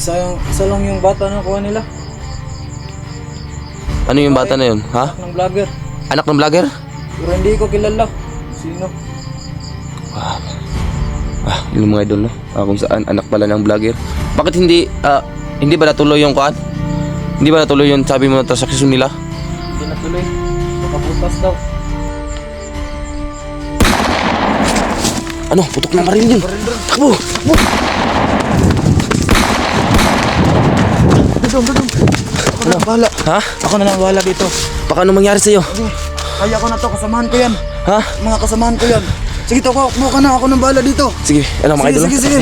Isa lang yung bata na kuha nila. Ano yung bata na yun? Ha? Ng vlogger. Anak ng vlogger? Pero hindi ko kilala. Sino? Yung mga idol, no? Kung saan, anak pala ng vlogger. Bakit hindi ba natuloy yung kuan? Hindi ba natuloy yung sabi mo na transaksyon nila? Hindi natuloy. Nakaputas daw. Ano? Putok ng baril yun. Takbo! Takbo! Dudong. Ako na bahala. Ha? Ako na lang bahala dito. Baka ano mangyari sa'yo? Kaya ko na to. Kasamahan ko yan. Ha? Mga kasamahan ko yan. Sige to, mo ka na. Ako nang bahala dito. Sige, ano mga idol? Sige.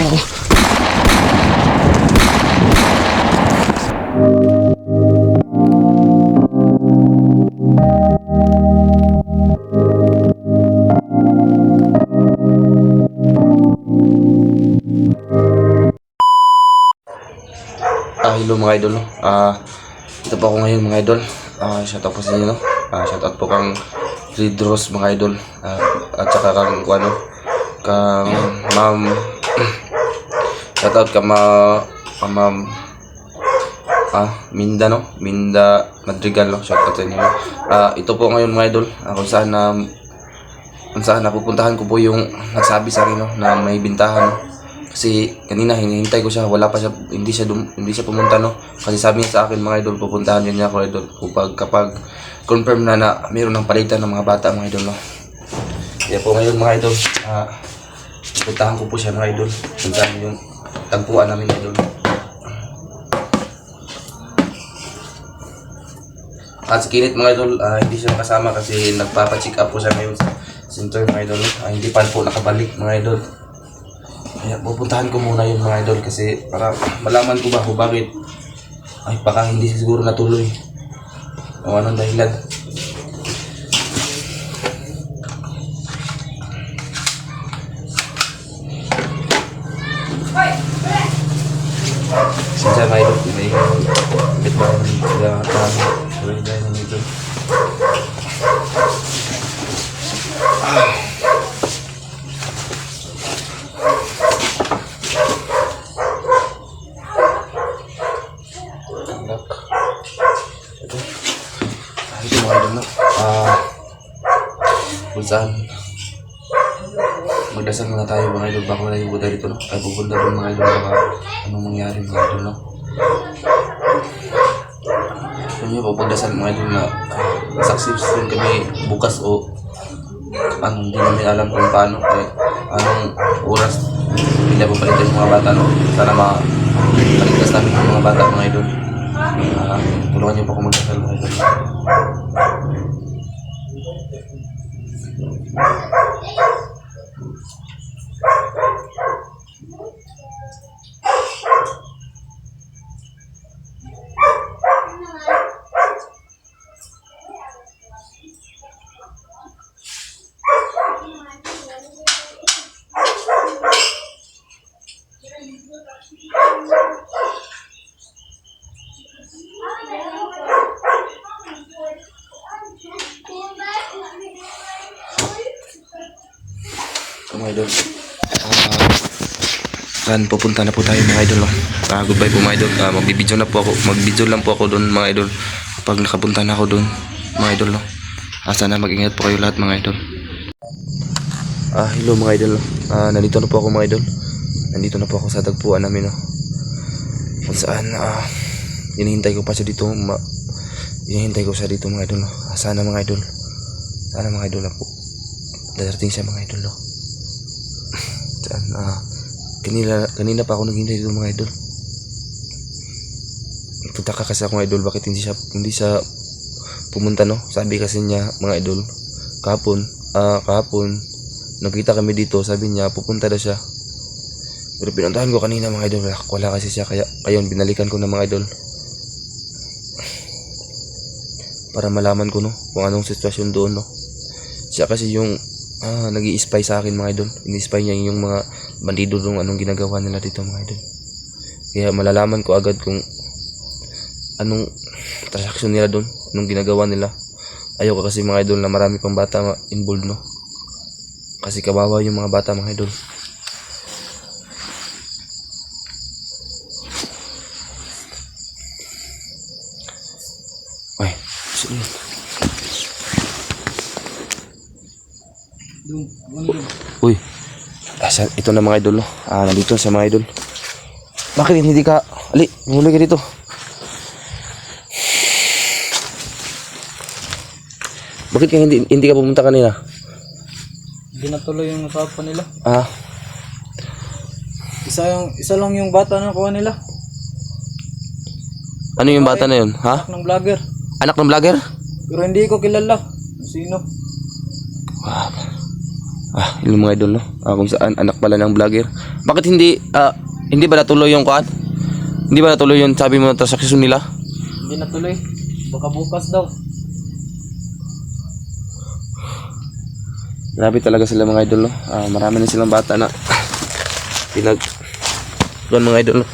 Hello mga idol, no? Ito po ako ngayon mga idol. Shout out po sa inyo, no? Shout out po kang Red Rose mga idol. At saka kang kang ma'am. Shout out ka ma'am Minda, no? Minda Madrigal, no? Shout out sa inyo, no? Ito po ngayon mga idol, kung saan napupuntahan ko po yung nagsabi sa akin, no, na may bintahan, no? Kasi kanina hinihintay ko siya, wala pa siya, hindi siya pumunta, no? Kasi sabi niya sa akin mga idol, pupuntahan niya ako idol kapag confirm na mayroon ng palitan ng mga bata mga idol, no? Kaya po ngayon mga idol, pupuntahan ko po siya mga idol, kung saan yung tagpuan namin idol. At si Kinit mga idol, hindi siya kasama kasi nagpapacheck up po siya ngayon sa center mga idol, no? Hindi pa po nakabalik mga idol. Kaya pupuntahan ko muna yung mga idol kasi para malaman ko ba kung bakit baka hindi siguro natuloy o anong dahilan. Sinsa mga idol, may bit ba sila tuloy dahil ng idol. Ito mga idol, no? Kung saan magdasal muna tayo mga idol baka wala yung buta dito, no? Ay pupunta rin mga idol baka anong mangyari mga idol, no? Kung nyo po pagdasal mga idol na successful kami bukas o hindi namin alam kung paano anong oras hindi po palitan yung mga bata, no? Sana maligtas namin yung mga bata mga idol. Tulungan niyo po ako magdasal mga idol. Mga idol, saan pupunta na po tayo mga idol, no? Goodbye po mga idol. Magbibideo lang po ako doon mga idol kapag nakapunta na ako doon mga idol, no? Sana mag-ingat po kayo lahat mga idol. Hello mga idol, no? Nandito na po ako mga idol. Nandito na po ako sa tagpuan namin, no? Kung saan hinihintay ko pa siya dito, hinihintay ko siya dito mga idol, no? Sana mga idol na po darating siya mga idol, no? Saan kanina pa ako naghintay dito mga idol. Nagtaka kasi ako mga idol bakit hindi siya pumunta, no? Sabi kasi niya mga idol kahapon nakita kami dito, sabi niya pupunta daw siya. Pero pinuntahan ko kanina mga idol, wala kasi siya, kaya ayun binalikan ko na mga idol para malaman ko, no, kung anong sitwasyon doon, no? Siya kasi yung nag-i-spy sa akin mga idol. Ini-spy niya yung mga bandido doon, anong ginagawa nila dito mga idol. Kaya malalaman ko agad kung anong transaksyon nila doon, anong ginagawa nila. Ayoko kasi mga idol na marami pang bata involved, no? Kasi kawawa yung mga bata mga idol. Uy. Ito na mga idol, no? Nandito sa mga idol. Bakit hindi ka... Ali, huli ka dito. Bakit ka hindi ka pumunta kanina? Hindi natuloy yung usapan nila. Isa lang yung bata na kuha nila. Ano yung bata na yun? Ha? Anak ng vlogger. Anak ng vlogger? Pero hindi ko kilala. Sino? Yung mga idol, no? Kung saan, anak pala ng vlogger. Bakit hindi ba natuloy yung kuan? Hindi ba natuloy yung sabi mo na transaksyon nila? Hindi natuloy. Baka bukas daw. Grabe talaga sila mga idol, no? Marami na silang bata na doon mga idol, no?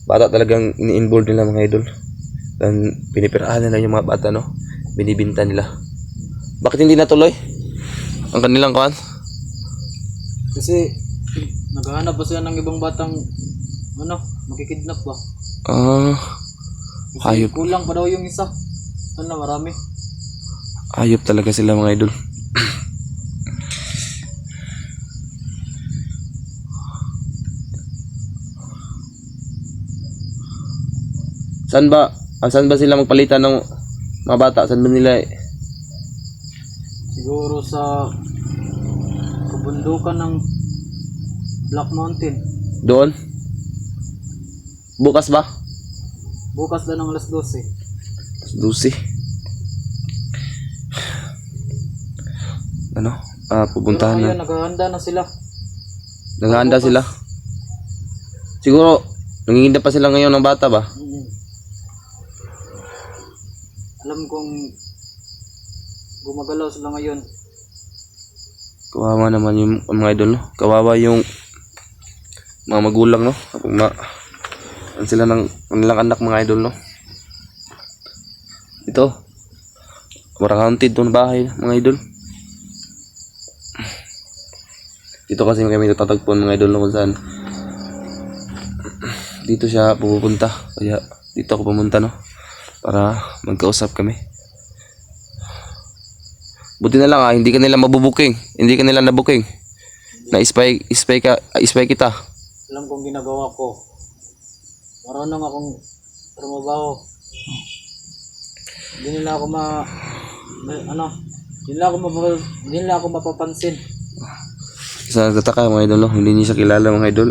Bata talagang ini-involve nila mga idol. Dan pinipiraan nila yung mga bata, no? Binibinta nila. Bakit hindi natuloy ang kanilang kuan? Kasi naghahanap pa sila ng ibang batang makikidnap ba? Kasi Hayop. kulang pa daw yung isa. Marami. Hayop talaga sila mga idol. Saan ba sila magpalitan ng mga bata? Saan ba nila Siguro sa kabundukan ng Black Mountain. doon? Bukas ba? Bukas na ng alas 12. 12. Pupuntahan Pero ngayon, na. naghahanda na sila. Naghahanda sila. Siguro, nanginginda pa sila ngayon ng bata ba? Alam kong gumagalaw sila ngayon. Kawawa naman yung mga idol, no? Kawawa yung mga magulang, no? Kapag ano sila ng kanilang anak mga idol, no? Ito. Haunted to na bahay, mga idol. Dito kasi kami natatagpuan mga idol, no? Kung saan dito siya pupunta. Kaya dito ako pumunta, no? Para magkausap kami. Buti na lang hindi ka nila mabubuking. Hindi ka nila nabuking. Na-spy kita. Alam kong ginagawa ko. Marunong akong trumabaho. Hindi nila ako mapapansin. Sa nagtataka mga idol, no? Hindi niya siya kilala mga idol.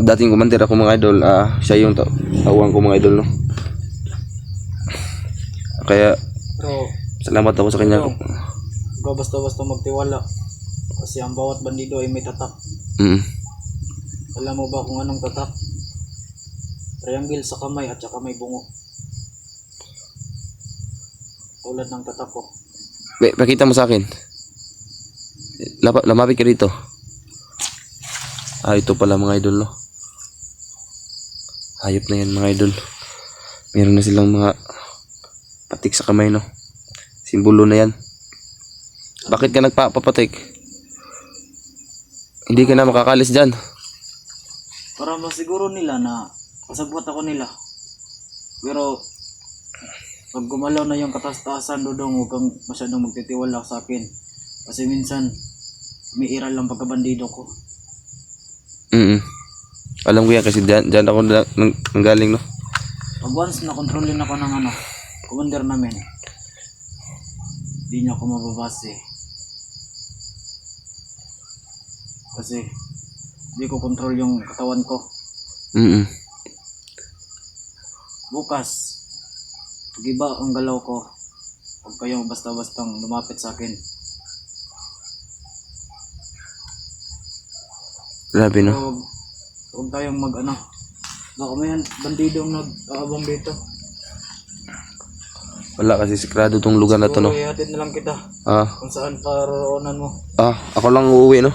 Dating kumandir ako mga idol. Siya yung tawang ko mga idol, no? Kaya So, salamat ako sa kanya. Huwag basta-basta magtiwala. Kasi ang bawat bandido ay may tatak. Alam mo ba kung anong tatak? Triangle sa kamay at saka may bungo. Tulad ng tatak ko. Pakita mo sa akin. Lamapit ka dito. Ito pala mga idol, no? Hayop na yan mga idol. Meron na silang mga patik sa kamay, no? Simbolo na yan. Bakit ka nagpapapatik? Hindi ka na makakalis dyan. Para masiguro nila na kasabot ako nila. Pero pag gumalaw na yung kataas-taasan, Dodong, huwag kang masyadong magtitiwala sa akin. Kasi minsan umiiral lang pagkabandido ko. Alam ko yan kasi dyan ako nanggaling, no? Pag once na kontrolin ako ng commander namin, hindi niya ako mababase. Kasi hindi ko control yung katawan ko. Bukas, pag iba ang galaw ko, huwag kayong basta-bastang lumapit sa akin. Grabe, no? Huwag tayong baka may bandido ang nag-aabang dito. Wala kasi sikrado tong lugar na to, no? Siguro ihatid na lang kita kung saan paroonan mo. Ako lang uuwi, no?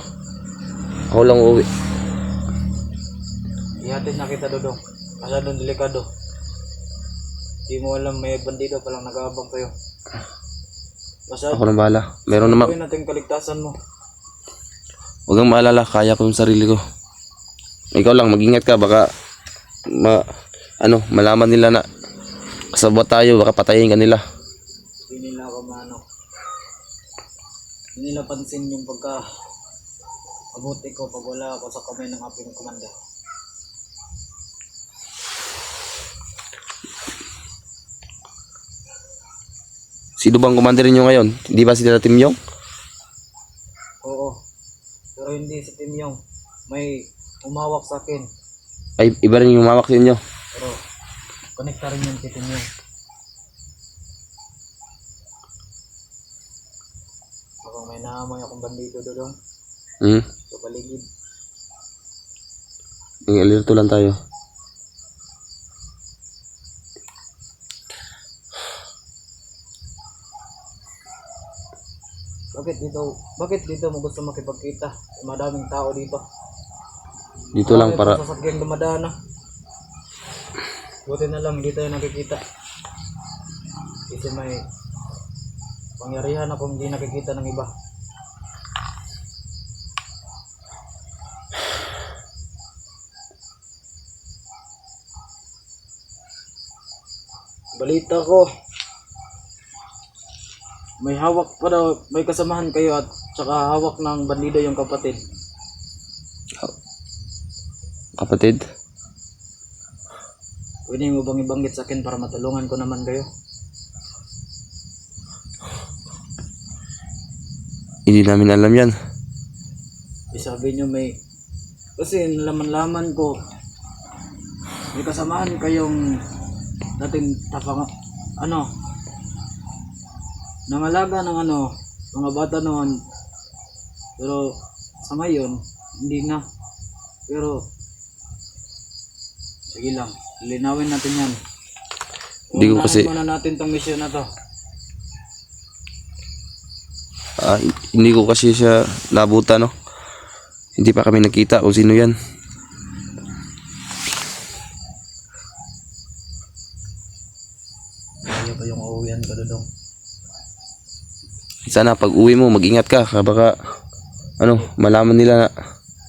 Ako lang uuwi. Ihatid na kita, Dodong. Masyadong delikado. Di mo alam, may bandido palang nag-aabang sa'yo. Ako nang bahala. Meron naman. Gawin natin kaligtasan mo. Huwag kang maalala, kaya ko yung sarili ko. Ikaw lang, mag-ingat ka, baka malaman nila na kasabot tayo, baka patayin ka nila. Hindi nila ako hindi nila pansin yung pagka abuti ko pag wala ako sa kamay ng aking komanda. Sino bang commander niyo ngayon? Hindi ba sila Team Yong? Oo. Pero hindi si Tim Yong. May umawak sa akin. Ay, iba rin yung umawak sa inyo. Pero connect rin yun kay Tim Yong. Baka may naamoy akong bandido doon. Sa paligid. Yung alerto lang tayo. Bakit dito mo gusto makipagkita? Madaming tao dito. Dito lang para Sasakyan dumadaan na. Buti na lang dito yung nakikita. Kasi may pangyarihan akong hindi nakikita ng iba. Balita ko, may hawak pa daw, may kasamahan kayo at saka hawak ng bandido yung kapatid. kapatid. Pwede mo bang ibanggit sa akin para matulungan ko naman kayo? Hindi namin alam yan. Sabi nyo kasi nalaman ko, may kasamahan kayong dating nangalaga ng mga bata noon. Pero sa ngayon, hindi na. Pero sige lang, linawin natin yan. Hindi ko kasi muna natin tong mission na to. hindi ko kasi siya nabutan, no. Hindi pa kami nakita kung sino yan. Kaya pa yung uuwihan ko doon. Sana pag uwi mo mag-ingat ka, baka malaman nila na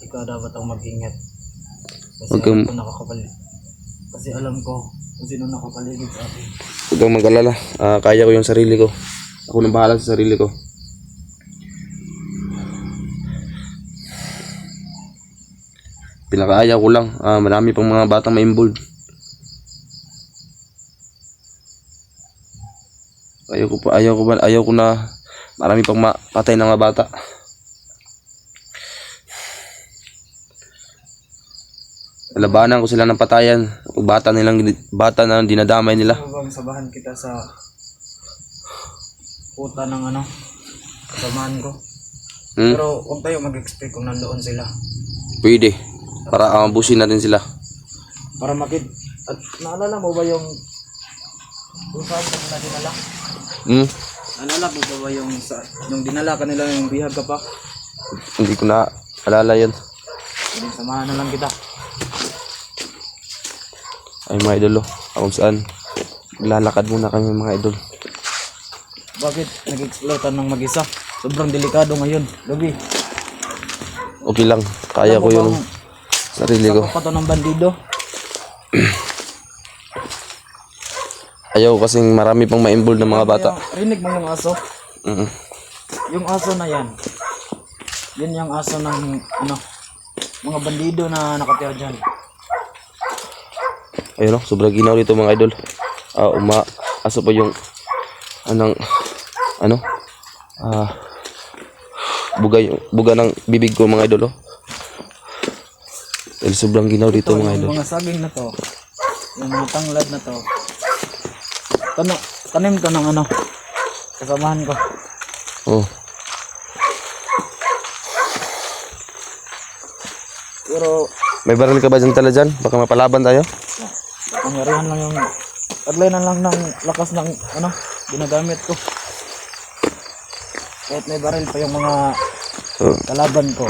Ikaw dapat ang mag-ingat. Kasi Huwag kang- alam ko nakakapaligid. Kasi alam ko kung sino nakapaligid sa akin. huwag kang mag-alala. Kaya ko yung sarili ko. Ako nang bahala sa sarili ko. Pinakaayaw ko lang, marami pang mga batang ma-involved. Ayaw ko na marami pang mapatay ng mga bata. Labanan ko sila ng patayan. Bata na dinadamay nila. Ano bang sabahan kita sa puta ng kasamahan ko? Pero huwag tayo mag-expect kung nandoon sila. Pwede. Para ambusin natin sila. Para at naalala mo ba yung saan ka nila dinala? Naalala mo ba yung dinala ka nila yung bihag ka pa? Hindi ko na alala yun. Hindi, samahan na lang kita. Ay mga idol, kung saan lalakad muna kami mga idol. Bakit nag-explore ka ng mag-isa? Sobrang delikado ngayon, gabi. Okay lang, kaya ko yung sarili ko. Sakop pa to ng bandido. Ayaw kasing marami pang ma-involve ng mga bata. Rinig mo yung aso? Mm. Yung aso na yan. Yan yung aso ng mga bandido na nakatira dyan. Ayun, sobrang ginaw dito mga idol. Aso pa yung buga ng bibig ko mga idol. Dahil sobrang ginaw dito mga idol. Yung mga saging na to, yung mga tanglad na to, tanim to ng kasamahan ko. Oh. Pero May baril ka ba dyan tala dyan? Baka mapalaban tayo? pangyarihan lang yung taglaynan lang ng lakas ng ginagamit ko. Kahit may baril pa yung mga kalaban ko.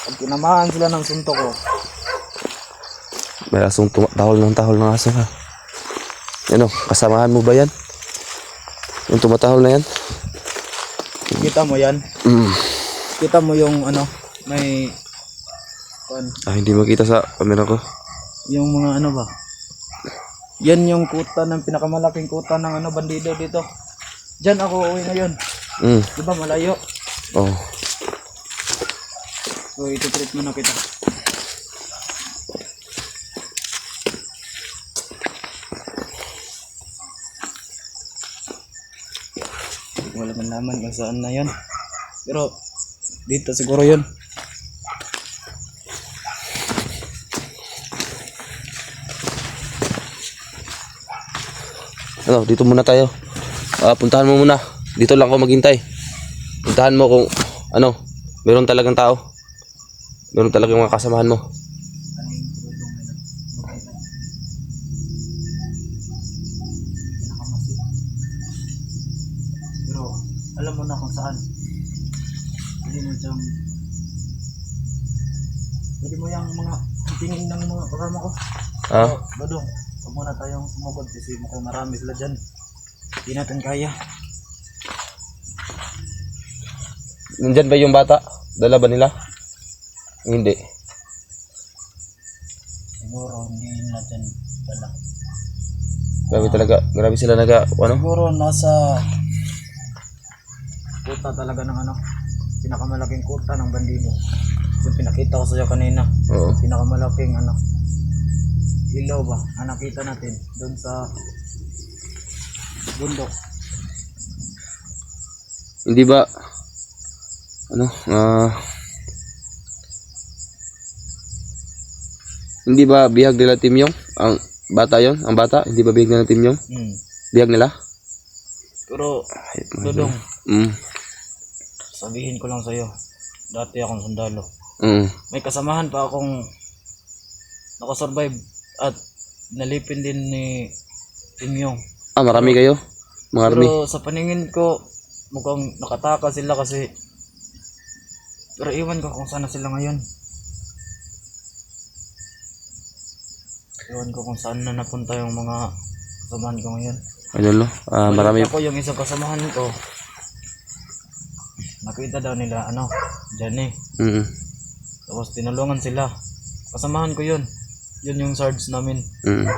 Pag tinamaan sila ng suntok ko, May asong tahol ng aso ha. Kasamahan mo ba yan? Yung tumatahol na yan? kita mo yan. Kita mo yung may Hindi makita sa camera ko. yung mga ba? Yan yung kuta ng pinakamalaking kuta ng ano bandido dito. Diyan ako uwi ngayon. Di ba malayo? Oh. So ito treatment na kita. Wala man naman kung saan na yun. Pero dito siguro yun. Ano, dito muna tayo. Puntahan mo muna. Dito lang ako maghintay. Puntahan mo kung ano, meron talagang tao. Meron talagang mga kasamahan mo. Pero alam mo na kung saan. Pwede mo yung mga tingin ng mga kasama ko. Ah? Badong, huwag muna tayong sumugod kasi mukhang marami sila dyan. Hindi natin kaya. Nandyan ba yung bata? Dala ba nila? Hindi. Siguro hindi natin dala. Grabe talaga. Grabe sila ano? Siguro nasa kuta talaga ng ano, pinakamalaking kuta ng bandido. Yung pinakita ko sa iyo kanina. Oo. Pinakamalaking ano, ilaw ba? Ang nakita natin doon sa bundok. Hindi ba ano? Hindi ba bihag nila Team Yong? Ang bata yon, ang bata, hindi ba bihag nila Team Yong? Bihag nila? Pero Dodong, Mm. sabihin ko lang sa iyo, dati akong sundalo. Mm. May kasamahan pa akong nakasurvive at nalipin din ni Team Yong. Marami kayo? Mga army? Pero sa paningin ko, mukhang nakataka sila kasi. Pero iwan ko kung saan na sila ngayon. Iwan ko kung saan na napunta yung mga kasamahan ko ngayon. Ano no? Marami. Ako yung isang kasamahan ko. Nakita daw nila ano, Johnny. Mm. Tapos tinulungan sila. Kasamahan ko yun. Yun yung sarge namin. Mm.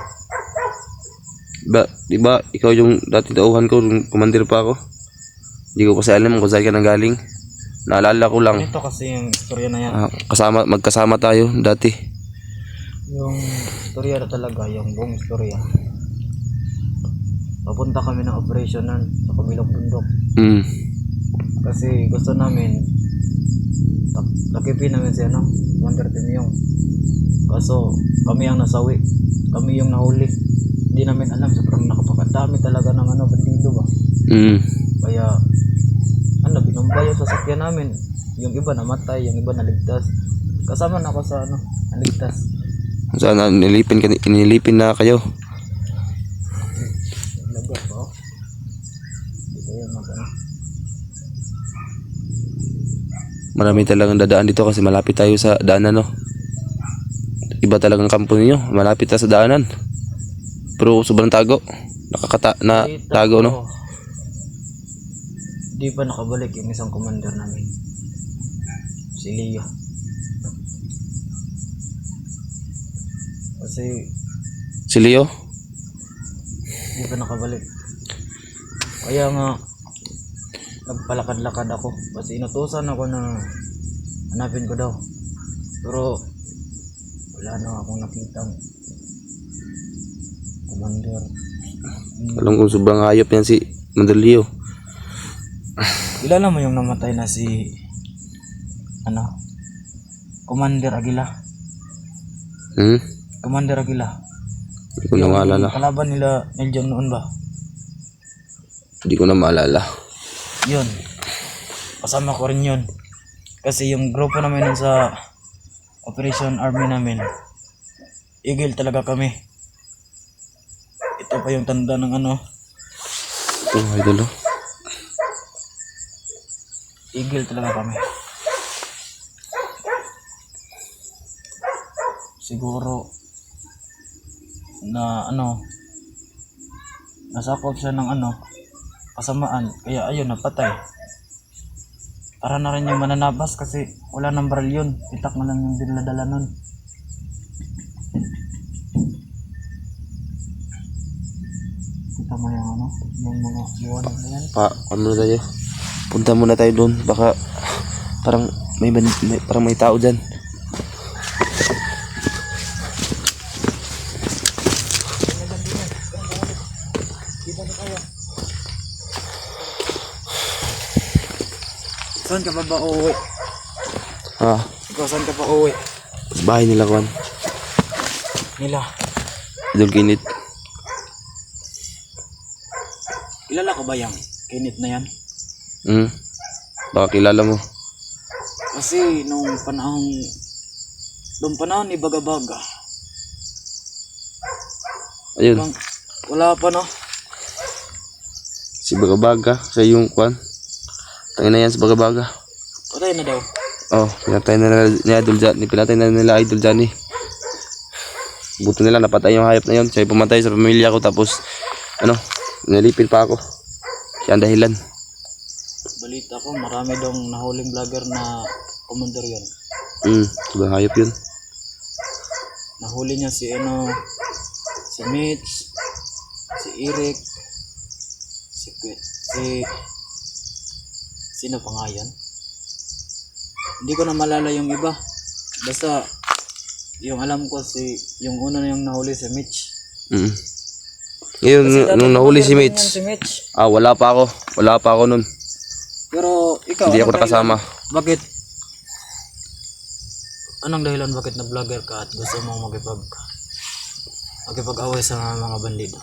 Di ba ikaw yung dati tauhan ko, nung commander pa ako? Hindi ko kasi alam kung saan ka nanggaling. Naalala ko lang. Ito kasi yung istorya na yan. Magkasama tayo dati. Yung istorya na talaga, yung buong istorya. Papunta kami ng operationan sa kabilang bundok. Mm. Kasi gusto namin takipin namin si ano, Wonder Team yung. Kaso kami ang nasawi. Kami yung nahuli. Hindi namin alam, sobrang nakapakadami talaga ng ano, bandido ba. Mm. Kaya ano, binumbay yung sasakyan namin. Yung iba namatay, yung iba naligtas. Kasama na ako sa ano, naligtas. Sana inilipin na kayo. Lagot ba? Hindi kaya mag-ano. Marami talagang dadaan dito kasi malapit tayo sa daanan, no? Iba talagang kampo ninyo, malapit tayo sa daanan. Pero sobrang tago. Tago, no? Di pa nakabalik yung isang commander namin. Si Leo. Kasi Si Leo? di pa nakabalik. Kaya nga nagpalakad-lakad ako kasi inutusan ako na hanapin ko daw. Pero wala na akong nakitang commander. Alam kong sobrang hayop yan si Commander Leo. Kilala mo yung namatay na si ano? Commander Aguila. Hmm? Commander Aguila. Hindi ko na maalala. Kalaban nila Neljon noon ba? Hindi ko na maalala. Yun. Kasama ko rin yun. Kasi yung grupo namin nun sa Operation Army namin, Eagle talaga kami. Ito pa yung tanda ng ano, Ito, idol, oh. Eagle talaga kami. Siguro na ano, nasakop siya ng ano, kasamaan, kaya ayun, napatay. Para na rin yung mananabas kasi wala nang baril yun, itak na lang yung dinadala nun. Kita mo yung ano, yung mga liwanag na yan. Ano na tayo? Punta muna tayo doon. Baka parang parang may tao dyan. Saan ka ba uuwi? Ikaw, saan ka pa uuwi? Sa bahay nila, Kwan. Nila. Idol Kinit. Kilala ko ba yung kinit na yan? Baka kilala mo. Kasi nung panahon ni Bagabaga, Ayun. wala pa no? Si Bagabaga. Sa yung Kwan. Tangin na yan sa Bagabaga. Patay na daw. Pinatay na nila ni Idol Johnny. Pinatay na nila Idol Johnny. Buto nila napatay yung hayop na yun. Siya yung pumatay sa pamilya ko. Tapos nilipin pa ako. Siya ang dahilan. Balita ko, marami daw nahuling vlogger na commander yun. Sobrang hayop yun. Nahuli niya si Mitch, si Eric, sino pa nga yan? Hindi ko na malala yung iba. Basta yung alam ko yung una na yung nahuli si Mitch. Ngayon, nung nahuli si Mitch. Mitch. Wala pa ako nun. Pero ikaw, Hindi ako anong nakasama. dahilan? Bakit? Anong dahilan bakit na vlogger ka at gusto mong magipag-away sa mga bandido?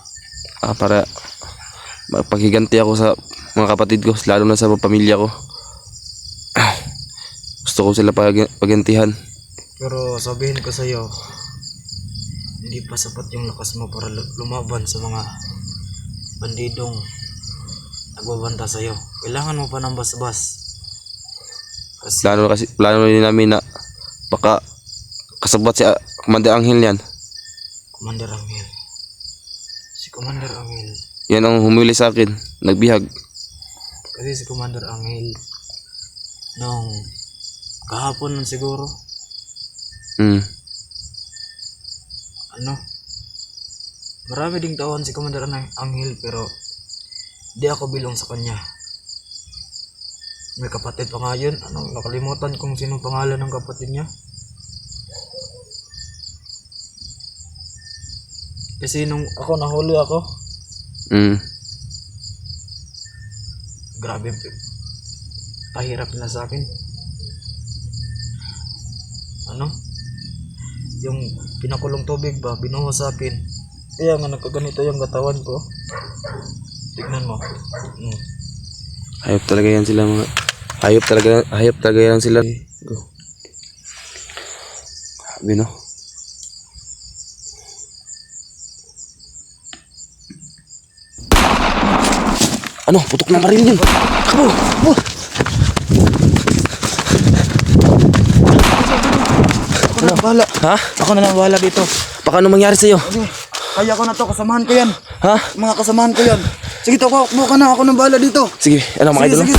Para magpaghiganti ako sa mga kapatid ko, lalo na sa pamilya ko. Gusto ko sila pagantihan. Pero sabihin ko sa iyo, hindi pa sapat yung lakas mo para lumaban sa mga bandidong nagbabanta sa iyo. Kailangan mo pa ng basbas. Plano din namin na baka kasabat si Commander Angel yan. Commander Angel. Si Commander Angel. Yan ang humili sa akin, nagbihag. Kasi si Commander Angel nung kahapon nun siguro. Marami ding taon si Commander Angel pero di ako bilong sa kanya. May kapatid pa nga yun. Nakalimutan kung sino pangalan ng kapatid niya. Kasi nung nahuli ako, grabe, pahirap na sa akin. Yung pinakulong tubig ba, binuha sa akin. Kaya nga nagkaganito yung katawan ko. Tignan mo. Hayop talaga yan sila mga. Hayop talaga yan sila. Go. Grabe no. Putok na maril yun. Kabo. Ako na bahala. Ha? Ako na lang bahala dito. Baka ano mangyari sa'yo? Okay. Kaya ko na to, kasamahan ko yan. Ha? Mga kasamahan ko yan. Sige to, buka na, ako nang bahala dito. Sige, mga idol. Sige.